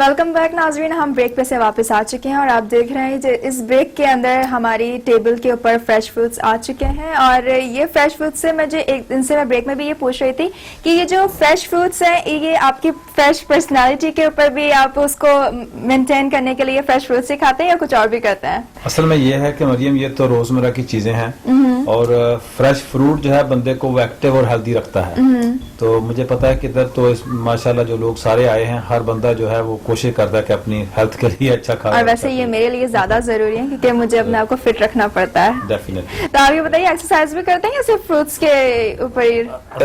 Welcome back नाजरीन, हम break पे से वापस आ चुके हैं और आप देख रहे हैं इस ब्रेक के अंदर हमारी टेबल के ऊपर फ्रेश फ्रूट्स आ चुके हैं। और ये फ्रेश फ्रूट्स से मुझे एक दिन से मैं ब्रेक में भी ये पूछ रही थी कि ये जो फ्रेश फ्रूट्स हैं ये आपकी फ्रेश पर्सनालिटी के ऊपर भी आप उसको मेंटेन करने के लिए फ्रेश फ्रूट्स ही खाते हैं या कुछ और भी करते हैं? असल में ये है कि मरियम, ये तो रोजमर्रा की चीजें हैं और फ्रेश फ्रूट जो है बंदे को वो एक्टिव और हेल्दी रखता है। तो मुझे पता है कि इधर तो माशाल्लाह जो लोग सारे आए हैं, हर बंदा जो है वो कोशिश करता है कि अपनी हेल्थ के लिए अच्छा खाना। और वैसे ये मेरे लिए ज्यादा जरूरी है क्योंकि मुझे अपने आप को फिट रखना पड़ता है। डेफिनेटली। तो आप ये बताइए, एक्सरसाइज भी करते हैं या सिर्फ फ्रूट्स के ऊपर ही?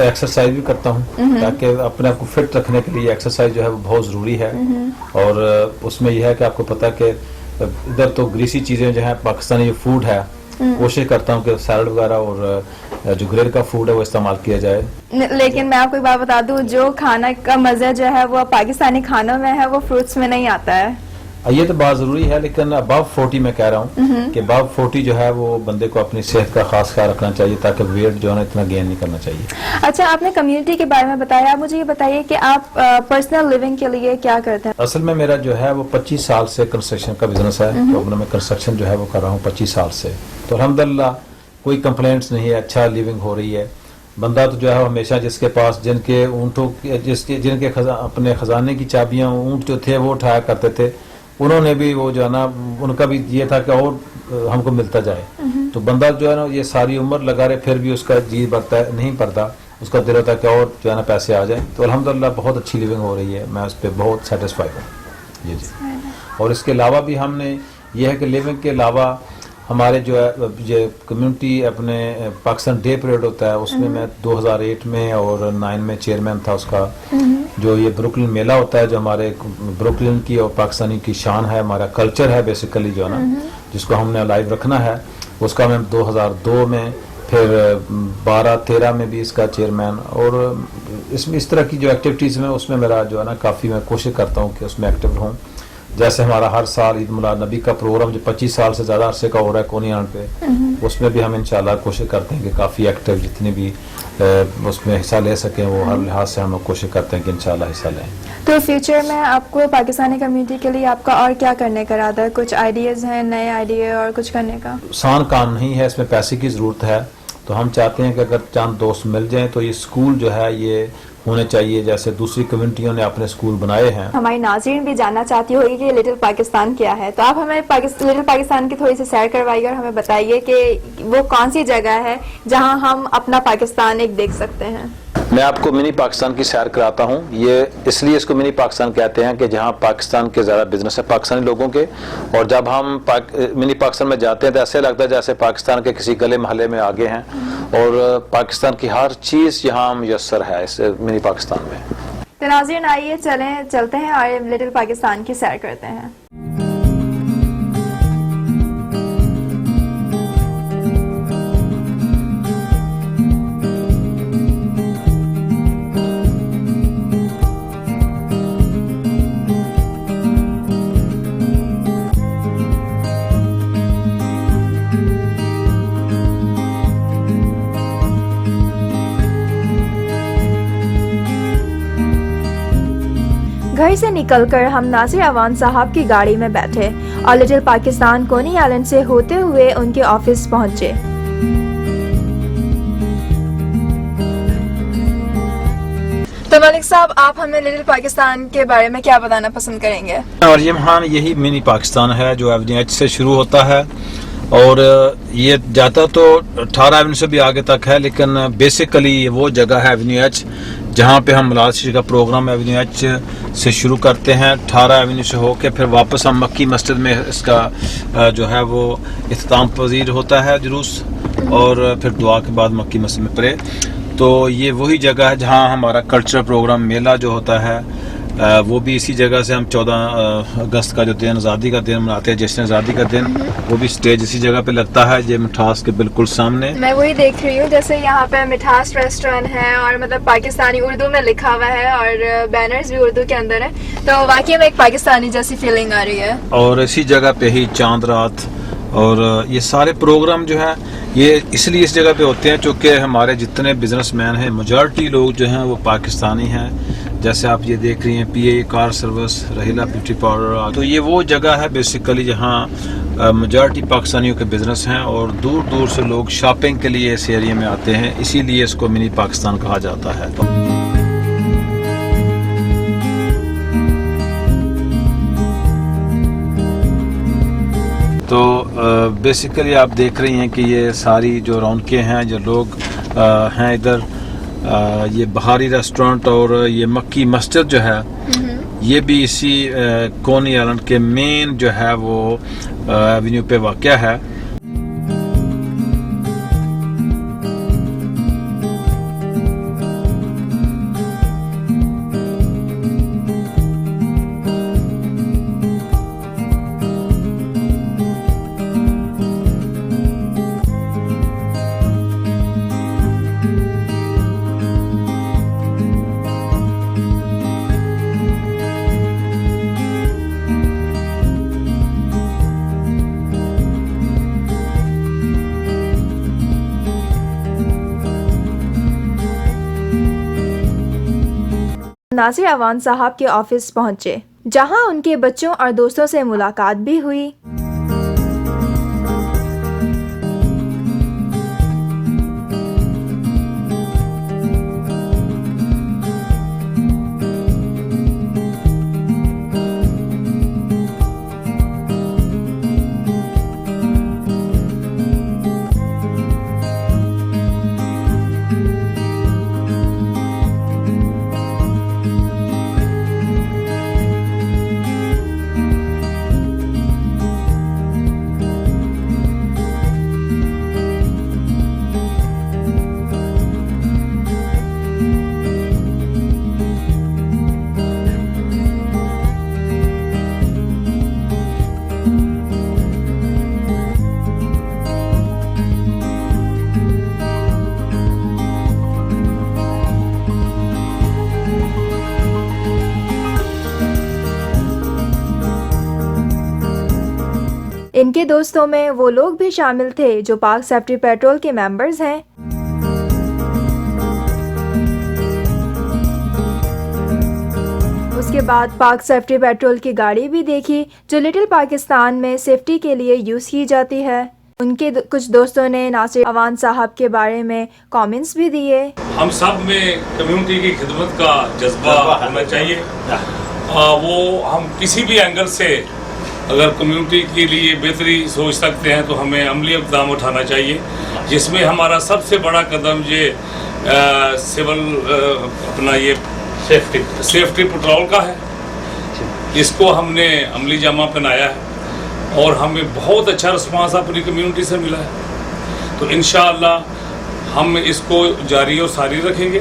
एक्सरसाइज भी करता हूँ ताकि अपने आप को फिट रखने के लिए एक्सरसाइज जो है वो बहुत जरूरी है। और उसमें यह है कि आपको पता है कि इधर तो ग्रीसी चीजें जो है, पाकिस्तानी जो फूड है, कोशिश करता हूँ कि सैलड वगैरह और जो ग्रिल का फूड है वो इस्तेमाल किया जाए। लेकिन मैं आपको एक बात बता दूं, जो खाना का मजा जो है वो पाकिस्तानी खानों में है वो फ्रूट्स में नहीं आता है। ये तो बात जरूरी है, लेकिन अबव 40 मैं कह रहा हूँ कि अबव 40 जो है वो बंदे को अपनी सेहत का खास ख्याल रखना चाहिए ताकि वेट जो है इतना गेन नहीं करना चाहिए। अच्छा, आपने कम्युनिटी के बारे में बताया, आप मुझे ये बताइए कि आप पर्सनल लिविंग के लिए क्या करते हैं? असल में मेरा जो है वो 25 साल से कंस्ट्रक्शन का बिजनेस है। तो मैं कंस्ट्रक्शन जो है वो कर रहा हूँ 25 साल से। तो अल्हम्दुलिल्लाह कोई कंप्लेंट्स नहीं है, अच्छा लिविंग हो रही है। बंदा तो जो है हमेशा जिसके पास जिनके ऊँटों जिनके अपने खजाने की चाबियाँ ऊँट जो थे वो उठाया करते थे, उन्होंने भी वो जो है ना, उनका भी ये था कि और हमको मिलता जाए। तो बंदा जो है ना ये सारी उम्र लगा रहे फिर भी उसका जी भरता है नहीं पड़ता, उसका दिल होता है कि और जो है ना पैसे आ जाए। तो अल्हम्दुलिल्लाह बहुत अच्छी लिविंग हो रही है, मैं उस पर बहुत सेटिस्फाइड हूँ। जी जी। और इसके अलावा भी हमने ये है कि लिविंग के अलावा हमारे जो है ये कम्युनिटी अपने पाकिस्तान डे परेड होता है, उसमें मैं 2008 में और 9 में चेयरमैन था उसका। जो ये ब्रुकलिन मेला होता है जो हमारे ब्रुकलिन की और पाकिस्तानी की शान है, हमारा कल्चर है बेसिकली जो है ना, जिसको हमने लाइव रखना है, उसका मैं 2002 में फिर 12-13 में भी इसका चेयरमैन। और इसमें इस तरह की जो एक्टिविटीज़ में उसमें मेरा जो है ना काफ़ी मैं कोशिश करता हूँ कि उसमें एक्टिव रहूँ। जैसे हमारा हर साल ईद मिलाद नबी का प्रोग्राम जो 25 साल से ज़्यादा अरसे का हो रहा है कोनियान पे, उसमें भी हम इंशाल्लाह कोशिश करते हैं कि काफ़ी एक्टिव जितने भी उसमें हिस्सा ले सकें वो हर लिहाज से हम लोग कोशिश करते हैं कि इंशाल्लाह हिस्सा लें। तो फ्यूचर में आपको पाकिस्तानी कम्युनिटी के लिए आपका और क्या करने का इरादा है? कुछ आइडियाज़ हैं, नए आइडिया और कुछ करने का? आसान काम नहीं है, इसमें पैसे की ज़रूरत है। तो हम चाहते हैं कि अगर चंद दोस्त मिल जाएं तो ये स्कूल जो है ये होने चाहिए जैसे दूसरी कम्युनिटियों ने अपने स्कूल बनाए हैं। हमारी नाज़रीन भी जानना चाहती होगी कि लिटिल पाकिस्तान क्या है, तो आप हमें लिटिल पाकिस्तान की थोड़ी सी सैर करवाइए और हमें बताइए कि वो कौन सी जगह है जहां हम अपना पाकिस्तान एक देख सकते हैं। मैं आपको मिनी पाकिस्तान की सैर कराता हूँ। ये इसलिए इसको मिनी पाकिस्तान कहते हैं कि जहाँ पाकिस्तान के ज़्यादा बिजनेस है पाकिस्तानी लोगों के, और जब हम मिनी पाकिस्तान में जाते हैं तो ऐसे लगता है जैसे पाकिस्तान के किसी गले महल्ले में आगे हैं और पाकिस्तान की हर चीज़ यहाँ मुयस्सर है इस मिनी पाकिस्तान में। तो नाज़रीन आइए चलते हैं और लिटिल पाकिस्तान की सैर करते हैं। घर से निकलकर हम नासिर अवान साहब की गाड़ी में बैठे और लिटिल पाकिस्तान कोनी आइलैंड से होते हुए उनके ऑफिस पहुंचे। तो मलिक साहब, आप हमें लिटिल पाकिस्तान के बारे में क्या बताना पसंद करेंगे? और यही मिनी पाकिस्तान है जो एवेन्यू एच से शुरू होता है और ये जाता तो 18 एवेन्यू से भी आगे तक है, लेकिन बेसिकली ये वो जगह है एवेन्यू एच जहाँ पे हम मिलाद शरीफ का प्रोग्राम एवेन्यू एच से शुरू करते हैं। 18 एवेन्यू से होकर फिर वापस हम मक्की मस्जिद में इसका जो है वो इख्तिताम पजीर होता है जुलूस, और फिर दुआ के बाद मक्की मस्जिद में पड़े। तो ये वही जगह है जहाँ हमारा कल्चरल प्रोग्राम मेला जो होता है वो भी इसी जगह से हम 14 अगस्त का जो दिन आज़ादी का दिन मनाते हैं, जश्न आज़ादी का दिन, वो भी स्टेज इसी जगह पे लगता है, ये मिठास के बिल्कुल सामने। मैं वही देख रही हूँ, जैसे यहाँ पे मिठास रेस्टोरेंट है और मतलब पाकिस्तानी उर्दू में लिखा हुआ है और बैनर्स भी उर्दू के अंदर है, तो वाकई में एक पाकिस्तानी जैसी फीलिंग आ रही है। और इसी जगह पे ही चांद रात और ये सारे प्रोग्राम जो है یہ اس لیے اس جگہ پہ ہوتے ہیں چونکہ ہمارے جتنے بزنس مین ہیں میجارٹی لوگ جو ہیں وہ پاکستانی ہیں. جیسے آپ یہ دیکھ رہی ہیں پی اے کار سروس، رحیلا بیوٹی پارلر، تو یہ وہ جگہ ہے بیسیکلی جہاں میجارٹی پاکستانیوں کے بزنس ہیں اور دور دور سے لوگ شاپنگ کے لیے اس ایریا میں آتے ہیں، اسی لیے اس کو منی پاکستان کہا جاتا ہے. تو بیسیکلی آپ دیکھ رہی ہیں کہ یہ ساری جو رونقیں ہیں، جو لوگ ہیں ادھر، یہ بہاری ریسٹورنٹ اور یہ مکی مسجد جو ہے یہ بھی اسی کونی آئلینڈ کے مین جو ہے وہ ایونیو پہ واقع ہے. ناصر اعوان صاحب کے آفس پہنچے، جہاں ان کے بچوں اور دوستوں سے ملاقات بھی ہوئی. ان کے دوستوں میں وہ لوگ بھی شامل تھے جو پاک سیفٹی پیٹرول کے ممبرز ہیں. اس کے بعد پاک سیفٹی پیٹرول کی گاڑی بھی دیکھی جو لٹل پاکستان میں سیفٹی کے لیے یوز کی جاتی ہے. ان کے کچھ دوستوں نے ناصر اعوان صاحب کے بارے میں کامنٹس بھی دیے. ہم سب میں کمیونٹی کی خدمت کا جذبہ ہونا چاہیے. وہ ہم کسی بھی اینگل سے اگر کمیونٹی کے لیے بہتری سوچ سکتے ہیں تو ہمیں عملی اقدام اٹھانا چاہیے، جس میں ہمارا سب سے بڑا قدم یہ سول اپنا یہ سیفٹی پٹرول کا ہے. اس کو ہم نے عملی جامہ پہنایا ہے اور ہمیں بہت اچھا رسپانس اپنی کمیونٹی سے ملا ہے. تو انشاءاللہ ہم اس کو جاری اور ساری رکھیں گے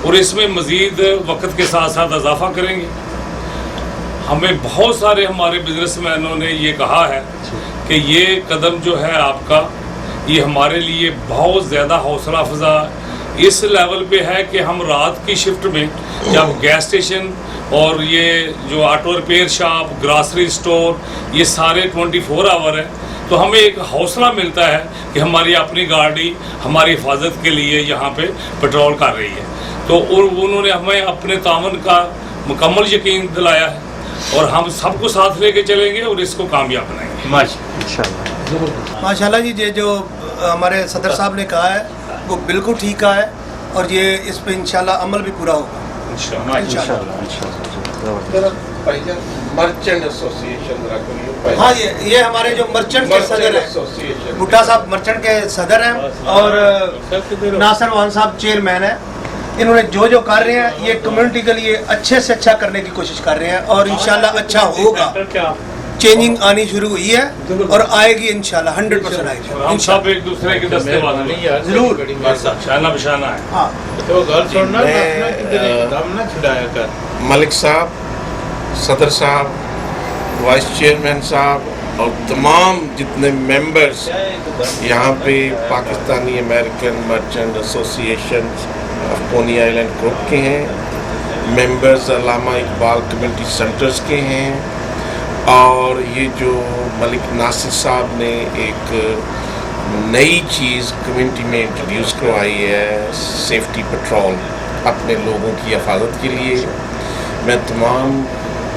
اور اس میں مزید وقت کے ساتھ ساتھ اضافہ کریں گے. ہمیں بہت سارے ہمارے بزنس مینوں نے یہ کہا ہے کہ یہ قدم جو ہے آپ کا یہ ہمارے لیے بہت زیادہ حوصلہ افزا اس لیول پہ ہے کہ ہم رات کی شفٹ میں جب گیس اسٹیشن اور یہ جو auto repair shop, grocery store, یہ سارے 24 آور ہیں تو ہمیں ایک حوصلہ ملتا ہے کہ ہماری اپنی گاڑی ہماری حفاظت کے لیے یہاں پہ پیٹرول کر رہی ہے. تو انہوں نے ہمیں اپنے تعاون کا مکمل یقین دلایا ہے اور ہم سب کو ساتھ لے کے چلیں گے اور اس کو کامیاب بنائیں گے ماشاءاللہ. جی یہ جو ہمارے صدر صاحب نے کہا ہے وہ بالکل ٹھیک کہا ہے اور یہ اس پہ انشاءاللہ عمل بھی پورا ہوگا مرچنٹ ایسوسیشن. ہاں یہ ہمارے جو مرچنٹ کے صدر ہیں، بھٹا صاحب مرچنٹ کے صدر ہیں اور ناصر اعوان صاحب چیئرمین ہیں. انہوں نے جو کر رہے ہیں یہ کمیونٹی کے لیے اچھے سے اچھا کرنے کی کوشش کر رہے ہیں اور انشاءاللہ اچھا ہوگا. چینجنگ آنی شروع ہوئی ہے اور آئے گی انشاءاللہ 100% آئے گی. ہم سب ایک دوسرے کے دستے ضرور شانہ بشانہ ہے. ہاں ملک صاحب، صدر صاحب، وائس چیئرمین صاحب اور تمام جتنے ممبرز یہاں پہ Pakistani American merchant association of Coney Island group کے ہیں، ممبرز علامہ اقبال کمیونٹی سینٹرز کے ہیں اور یہ جو ملک ناصر صاحب نے ایک नई चीज़ कम्युनिटी में इंट्रोड्यूस करवाई है, सेफ्टी पेट्रोल अपने लोगों की हिफाजत के लिए। मैं तमाम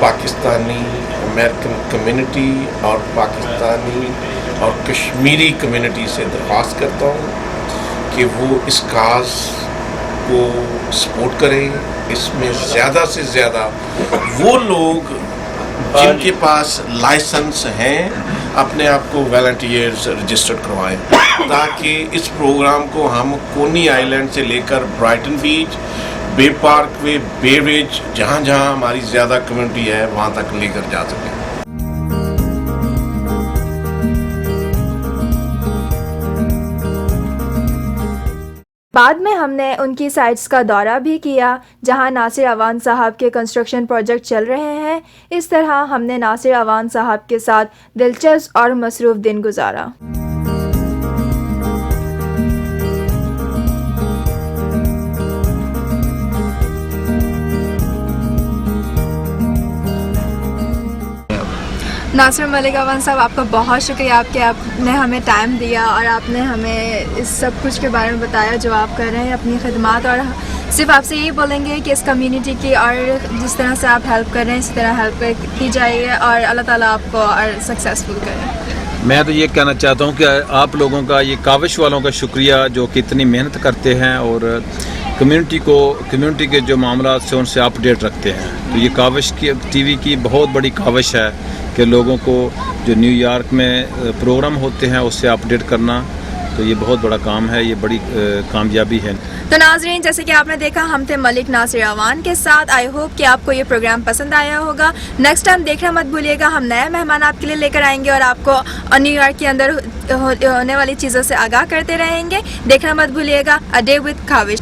पाकिस्तानी अमेरिकन कम्युनिटी और पाकिस्तानी और कश्मीरी कम्युनिटी से दरख्वास्त करता हूँ कि वो इस काज को सपोर्ट करें। इसमें ज़्यादा से ज़्यादा वो लोग जिनके पास लाइसेंस हैं अपने आप को वॉलंटियर्स रजिस्टर्ड करवाएं, ताकि इस प्रोग्राम को हम कोनी आइलैंड से लेकर ब्राइटन बीच, बे पार्क वे, बे रिज, जहाँ जहाँ हमारी ज़्यादा कम्युनिटी है वहाँ तक लेकर जा सकें। बाद में हमने उनकी साइट्स का दौरा भी किया जहां नासिर अवान साहब के कंस्ट्रक्शन प्रोजेक्ट चल रहे हैं। इस तरह हमने नासिर अवान साहब के साथ दिलचस्प और मसरूफ़ दिन गुजारा। नासिर मलिक अवान साहब, आपका बहुत शुक्रिया आपने हमें टाइम दिया और आपने हमें इस सब कुछ के बारे में बताया जो आप कर रहे हैं अपनी खिदमत। और सिर्फ आपसे यही बोलेंगे कि इस कम्युनिटी की और जिस तरह से आप हेल्प कर रहे हैं इसी तरह हेल्प की जाइए और अल्लाह ताला आपको और सक्सेसफुल करें। मैं तो ये कहना चाहता हूँ कि आप लोगों का, ये काविश वालों का शुक्रिया जो कि इतनी मेहनत करते हैं और कम्युनिटी के जो मामला से उनसे अपडेट रखते हैं। तो ये काविश की टीवी की बहुत बड़ी काविश है कि लोगों को जो न्यूयॉर्क में प्रोग्राम होते हैं उससे अपडेट करना, तो ये बहुत बड़ा काम है, ये बड़ी कामयाबी है। तो नाज़रीन, जैसे कि आपने देखा हम थे मलिक नासिर अवान के साथ। आई होप कि आपको ये प्रोग्राम पसंद आया होगा। नेक्स्ट टाइम देखना मत भूलिएगा, हम नए मेहमान आपके लिए लेकर आएंगे और आपको न्यूयॉर्क के अंदर होने वाली चीज़ों से आगाह करते रहेंगे। देखना मत भूलिएगा। A day with Kaavish.